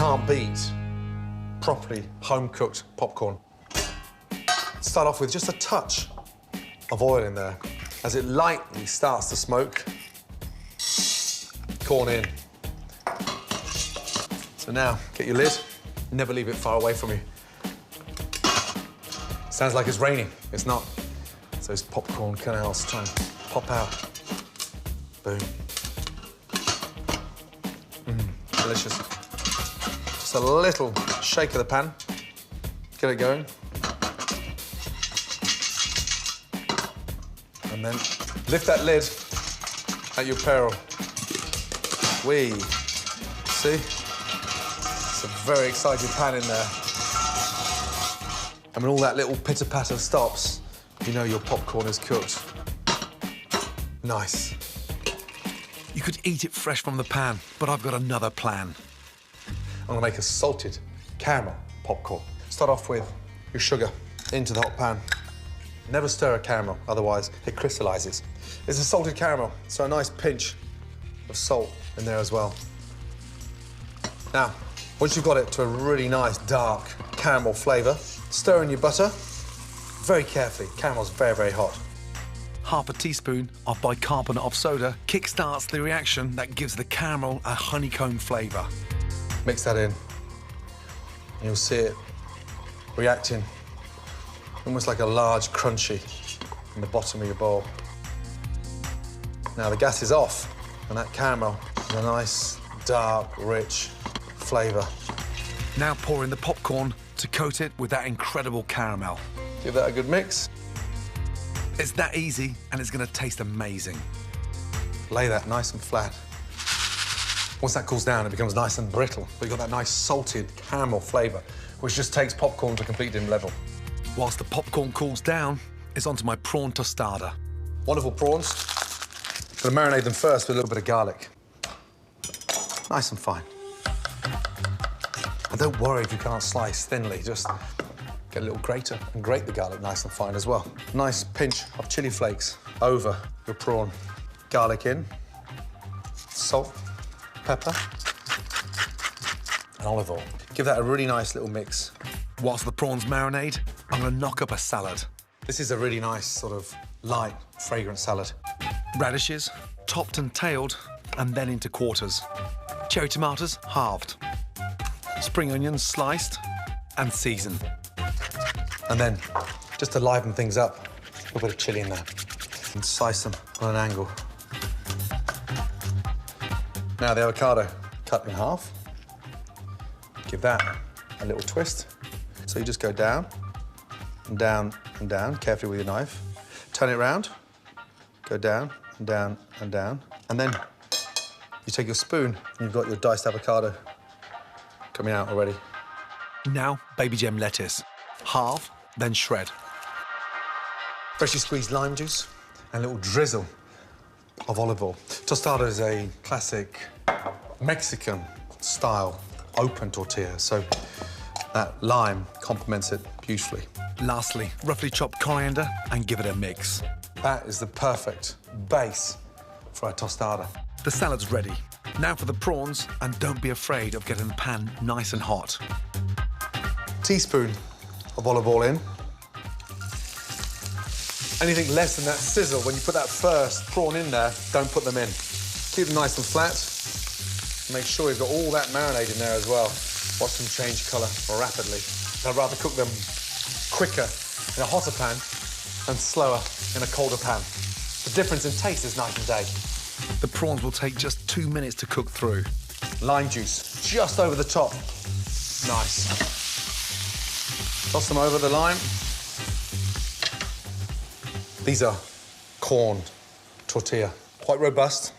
can't beat properly home-cooked popcorn. Start off with just a touch of oil in there. As it lightly starts to smoke, corn in. So now, get your lid, never leave it far away from you. Sounds like it's raining. It's not. It's those popcorn kernels trying to pop out. Boom. Delicious. Just a little shake of the pan. Get it going. And then lift that lid at your peril. Whee. See? It's a very excited pan in there. And when all that little pitter-patter stops, you know your popcorn is cooked. Nice. You could eat it fresh from the pan, but I've got another plan. I'm gonna make a salted caramel popcorn. Start off with your sugar into the hot pan. Never stir a caramel, otherwise it crystallizes. It's a salted caramel, so a nice pinch of salt in there as well. Now, once you've got it to a really nice dark caramel flavor, stir in your butter very carefully. Caramel's very, very hot. Half a teaspoon of bicarbonate of soda kickstarts the reaction that gives the caramel a honeycomb flavor. Mix that in. You'll see it reacting almost like a large crunchy in the bottom of your bowl. Now the gas is off, and that caramel is a nice, dark, rich flavor. Now pour in the popcorn to coat it with that incredible caramel. Give that a good mix. It's that easy, and it's gonna taste amazing. Lay that nice and flat. Once that cools down, it becomes nice and brittle. But you've got that nice salted caramel flavor, which just takes popcorn to a complete different level. Whilst the popcorn cools down, it's onto my prawn tostada. Wonderful prawns. Gonna marinate them first with a little bit of garlic. Nice and fine. And don't worry if you can't slice thinly, just get a little grater and grate the garlic nice and fine as well. Nice pinch of chili flakes over your prawn. Garlic in, salt, pepper, and olive oil. Give that a really nice little mix. Whilst the prawns marinade, I'm gonna knock up a salad. This is a really nice sort of light, fragrant salad. Radishes, topped and tailed, and then into quarters. Cherry tomatoes, halved. Spring onions, sliced and seasoned. And then, just to liven things up, a little bit of chili in there. And slice them on an angle. Now the avocado, cut in half. Give that a little twist. So you just go down, and down, and down, carefully with your knife. Turn it around, go down, and down, and down. And then you take your spoon, and you've got your diced avocado coming out already. Now, baby gem lettuce. Halve, then shred. Freshly squeezed lime juice and a little drizzle of olive oil. Tostada is a classic Mexican-style open tortilla, so that lime complements it beautifully. Lastly, roughly chopped coriander and give it a mix. That is the perfect base for a tostada. The salad's ready. Now for the prawns, and don't be afraid of getting the pan nice and hot. Teaspoon of olive oil in. Anything less than that sizzle, when you put that first prawn in there, don't put them in. Keep them nice and flat. Make sure you've got all that marinade in there as well. Watch them change colour rapidly. I'd rather cook them quicker in a hotter pan and slower in a colder pan. The difference in taste is night and day. The prawns will take just 2 minutes to cook through. Lime juice just over the top. Nice. Toss them over the lime. These are corn tortilla, quite robust,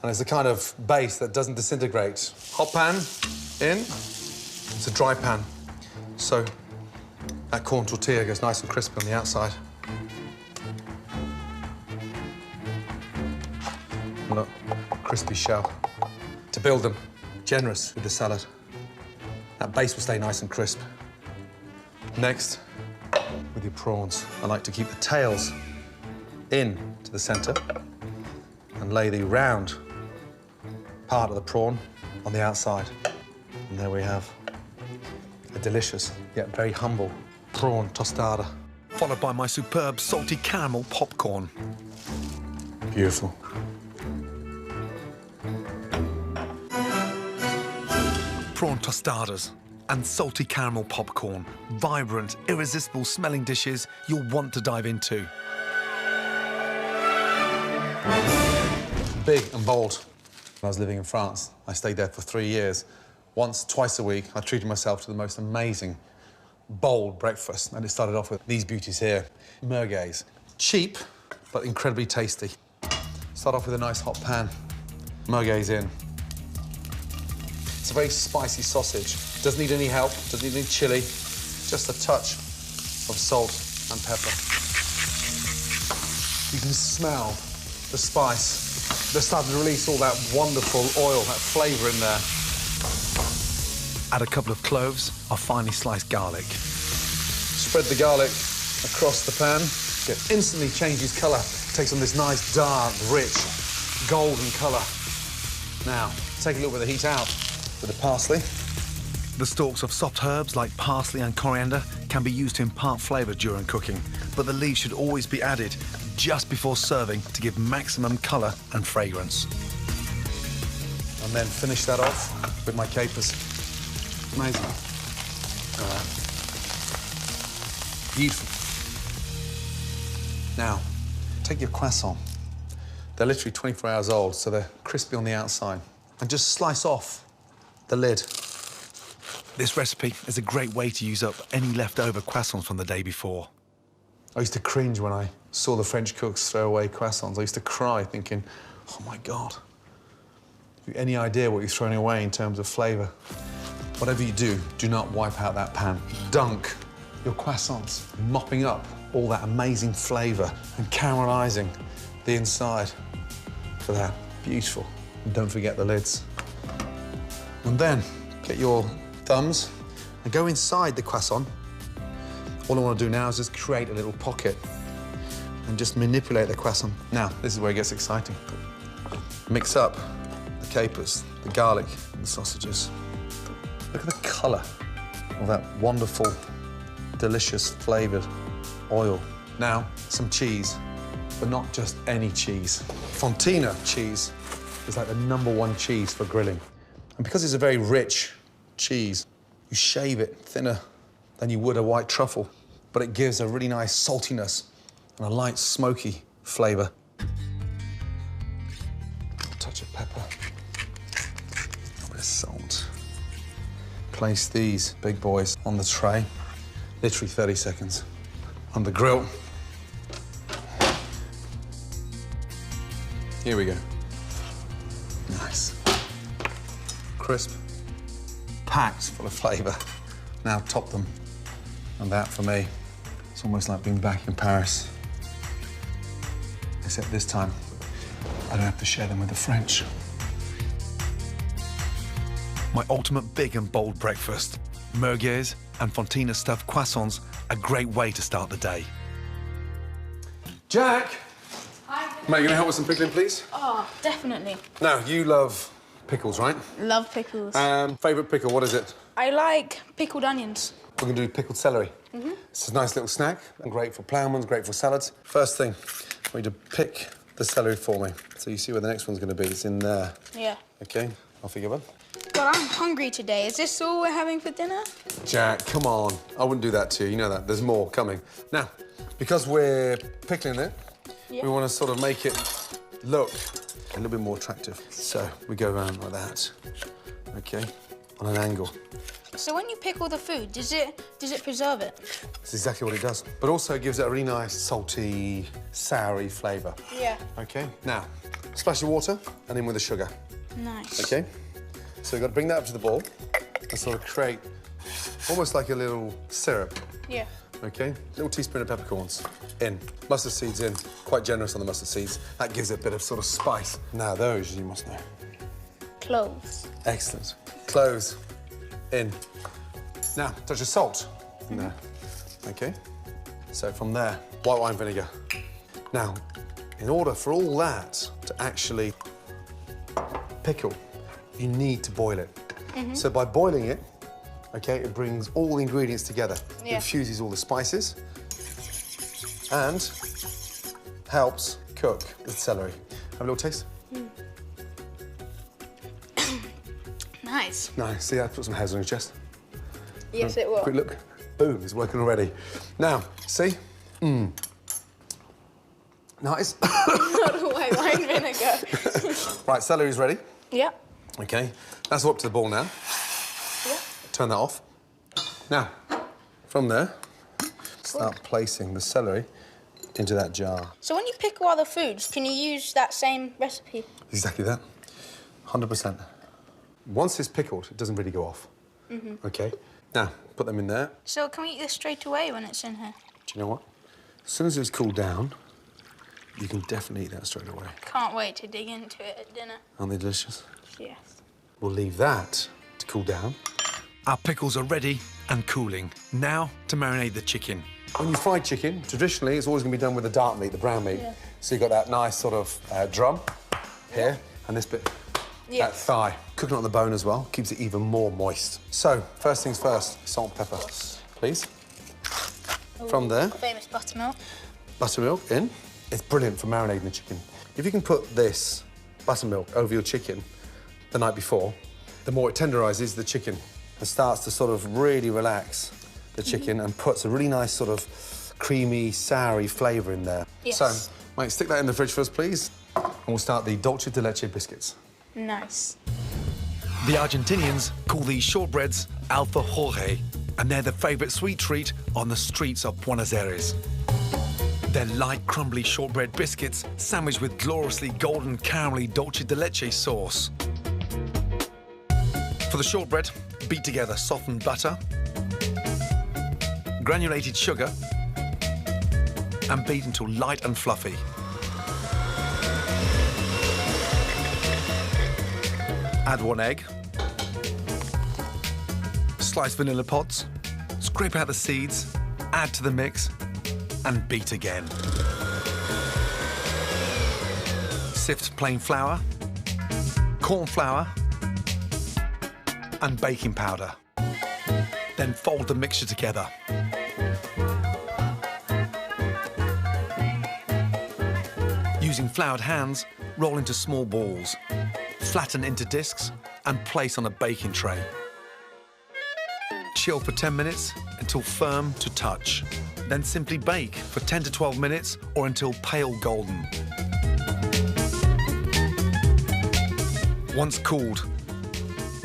and it's the kind of base that doesn't disintegrate. Hot pan in, it's a dry pan, so that corn tortilla goes nice and crispy on the outside. And look, crispy shell. To build them, generous with the salad. That base will stay nice and crisp. Next, with your prawns, I like to keep the tails in to the center and lay the round part of the prawn on the outside. And there we have a delicious, yet very humble prawn tostada. Followed by my superb salty caramel popcorn. Beautiful. Prawn tostadas and salty caramel popcorn. Vibrant, irresistible smelling dishes you'll want to dive into. Big and bold. When I was living in France, I stayed there for 3 years. Once, twice a week, I treated myself to the most amazing, bold breakfast. And it started off with these beauties here. Merguez. Cheap, but incredibly tasty. Start off with a nice hot pan. Merguez in. It's a very spicy sausage. Doesn't need any help, doesn't need any chili. Just a touch of salt and pepper. You can smell the spice. They're starting to release all that wonderful oil, that flavour in there. Add a couple of cloves of finely sliced garlic. Spread the garlic across the pan. It instantly changes colour. It takes on this nice, dark, rich, golden colour. Now, take a little bit of the heat out with the parsley. The stalks of soft herbs like parsley and coriander can be used to impart flavour during cooking, but the leaves should always be added just before serving to give maximum colour and fragrance. And then finish that off with my capers. Amazing. Beautiful. Now, take your croissant. They're literally 24 hours old, so they're crispy on the outside. And just slice off the lid. This recipe is a great way to use up any leftover croissants from the day before. I used to cringe when I saw the French cooks throw away croissants. I used to cry thinking, oh my God, have you any idea what you're throwing away in terms of flavour? Whatever you do, do not wipe out that pan. Dunk your croissants, mopping up all that amazing flavour and caramelising the inside for that. Beautiful. And don't forget the lids. And then get your thumbs and go inside the croissant. All I want to do now is just create a little pocket and just manipulate the croissant. Now, this is where it gets exciting. Mix up the capers, the garlic, and the sausages. Look at the colour of that wonderful, delicious, flavoured oil. Now, some cheese, but not just any cheese. Fontina cheese is like the #1 cheese for grilling. And because it's a very rich cheese, you shave it thinner than you would a white truffle, but it gives a really nice saltiness and a light, smoky flavour. A touch of pepper, a bit of salt. Place these big boys on the tray, literally 30 seconds, on the grill. Here we go. Nice. Crisp, packed full of flavour. Now top them. And that, for me, it's almost like being back in Paris. Except this time, I don't have to share them with the French. My ultimate big and bold breakfast. Merguez and Fontina stuffed croissants, a great way to start the day. Jack! Hi. Mate, you gonna help with some pickling, please? Oh, definitely. Now, you love pickles, right? Love pickles. Favourite pickle, what is it? I like pickled onions. We're gonna do pickled celery. It's a nice little snack, and great for ploughmans, great for salads. First thing, I want you to pick the celery for me. So you see where the next one's gonna be, it's in there. Yeah. Okay, off you go, bud. But I'm hungry today. Is this all we're having for dinner? Jack, come on. I wouldn't do that to you, you know that. There's more coming. Now, because we're pickling it, Yeah. we want to sort of make it look a little bit more attractive. So we go around like that, okay, on an angle. So when you pickle the food, does it preserve it? That's exactly what it does. But also it gives it a really nice, salty, soury flavour. Yeah. Okay, now, splash of water and in with the sugar. Nice. Okay? So you've got to bring that up to the bowl and sort of create almost like a little syrup. Yeah. Okay? Little teaspoon of peppercorns in. Mustard seeds in. Quite generous on the mustard seeds. That gives it a bit of sort of spice. Now those you must know. Cloves. Excellent. Cloves in. Now, touch of salt in there. Okay? So from there, white wine vinegar. Now, in order for all that to actually pickle, you need to boil it. So by boiling it, okay, it brings all the ingredients together. Yeah. It infuses all the spices and helps cook the celery. Have a little taste. Nice. Nice. See, I put some hairs on your chest. Yes, it will. Quick look. Boom, it's working already. Now, see? Nice. White wine vinegar. Right, celery's ready. Yeah. Okay, that's up to the bowl now. Yeah. Turn that off. Now, from there, start placing the celery into that jar. So when you pickle other foods, can you use that same recipe? Exactly that. 100%. Once it's pickled, it doesn't really go off. Okay? Now, put them in there. So can we eat this straight away when it's in here? Do you know what? As soon as it's cooled down, you can definitely eat that straight away. Can't wait to dig into it at dinner. Aren't they delicious? Yes. We'll leave that to cool down. Our pickles are ready and cooling. Now to marinate the chicken. When you fry chicken, traditionally, it's always going to be done with the dark meat, the brown meat. Yeah. So you've got that nice sort of drum here, and this bit, that thigh. Cooking it on the bone as well, keeps it even more moist. So, first things first, salt and pepper, please. From there, Famous buttermilk. buttermilk in. It's brilliant for marinating the chicken. If you can put this buttermilk over your chicken the night before, the more it tenderises the chicken and starts to sort of really relax the chicken and puts a really nice sort of creamy, soury flavour in there. Yes. So, mate, stick that in the fridge for us, please. And we'll start the dulce de leche biscuits. Nice. The Argentinians call these shortbreads alfajore, and they're the favourite sweet treat on the streets of Buenos Aires. They're light, crumbly shortbread biscuits sandwiched with gloriously golden caramelly dulce de leche sauce. For the shortbread, beat together softened butter, granulated sugar, and beat until light and fluffy. Add 1 egg, slice vanilla pods, scrape out the seeds, add to the mix, and beat again. Sift plain flour, corn flour, and baking powder. Then fold the mixture together. Using floured hands, roll into small balls, flatten into discs, and place on a baking tray. Chill for 10 minutes until firm to touch. Then simply bake for 10 to 12 minutes or until pale golden. Once cooled,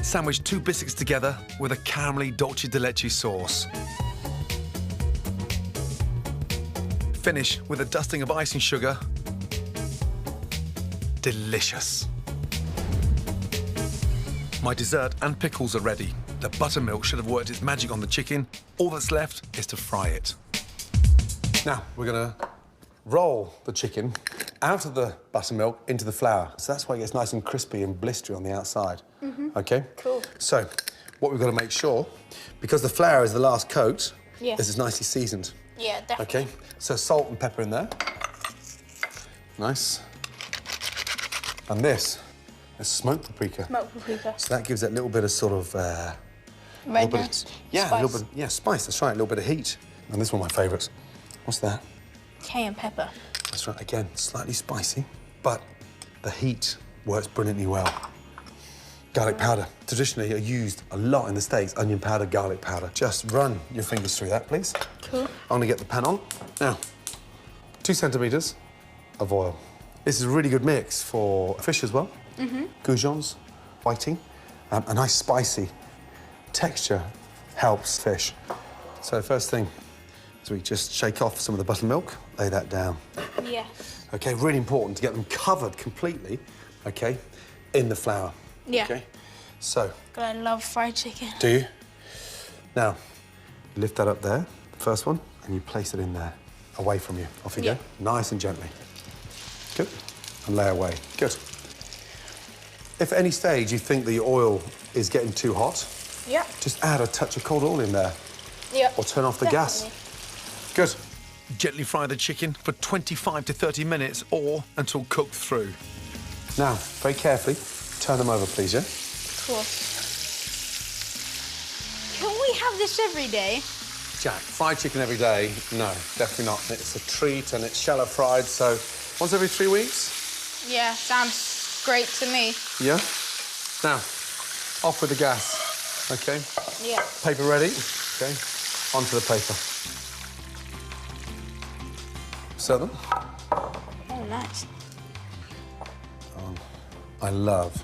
sandwich 2 biscuits together with a caramelly dulce de leche sauce. Finish with a dusting of icing sugar. Delicious. My dessert and pickles are ready. The buttermilk should have worked its magic on the chicken. All that's left is to fry it. Now, we're gonna roll the chicken out of the buttermilk into the flour. So that's why it gets nice and crispy and blistery on the outside. Okay? Cool. So, what we've got to make sure, because the flour is the last coat, Yeah. this is nicely seasoned. Yeah, definitely. Okay? So salt and pepper in there. Nice. And this is smoked paprika. Smoked paprika. So that gives it a little bit of sort of... little bit Redness. of, yeah, Spice. a little bit, yeah, spice, that's right, a little bit of heat. And this is one of my favourites. What's that? Cayenne pepper. That's right, again, slightly spicy, but the heat works brilliantly well. Garlic powder, traditionally are used a lot in the States, onion powder, garlic powder. Just run your fingers through that, please. Cool. I'm gonna get the pan on. Now, 2 centimetres of oil. This is a really good mix for fish as well. Goujons, whiting, a nice spicy texture helps fish. So first thing is we just shake off some of the buttermilk, lay that down. Yeah. Okay, really important to get them covered completely, okay, in the flour. Yeah. Okay, so, God, I love fried chicken. do you? Now, you lift that up there, the first one, and you place it in there, away from you. Off you Yeah. go, nice and gently. Good, and lay away, good. If at any stage you think the oil is getting too hot, Yeah. just add a touch of cold oil in there, Yeah. or turn off the gas. Good. Gently fry the chicken for 25 to 30 minutes or until cooked through. Now, very carefully, turn them over, please, yeah? Of course. have this every day? Jack, fried chicken every day? No, definitely not. It's a treat and it's shallow fried, so once every 3 weeks? Yeah, sounds great to me. Yeah? Now, off with the gas, OK? Yeah. Paper ready? OK, onto the paper. Serve them. Oh, nice. I love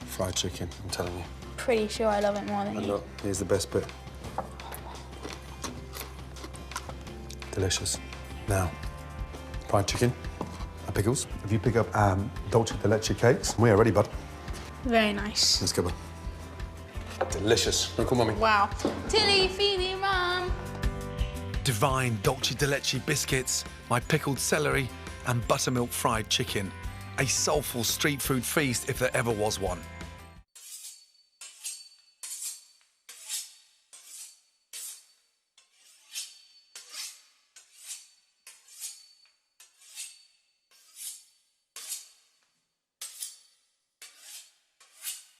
fried chicken, I'm telling you. Pretty sure I love it more than And you. look, here's the best bit. Delicious. Now, fried chicken, pickles. If you pick up dolce de leche cakes, we are ready, bud. Very nice. Let's go, bud. Delicious. Look, come on, Mummy. Wow. Tilly, feed me, Mum. Divine dolce de leche biscuits, my pickled celery, and buttermilk fried chicken. A soulful street food feast if there ever was one.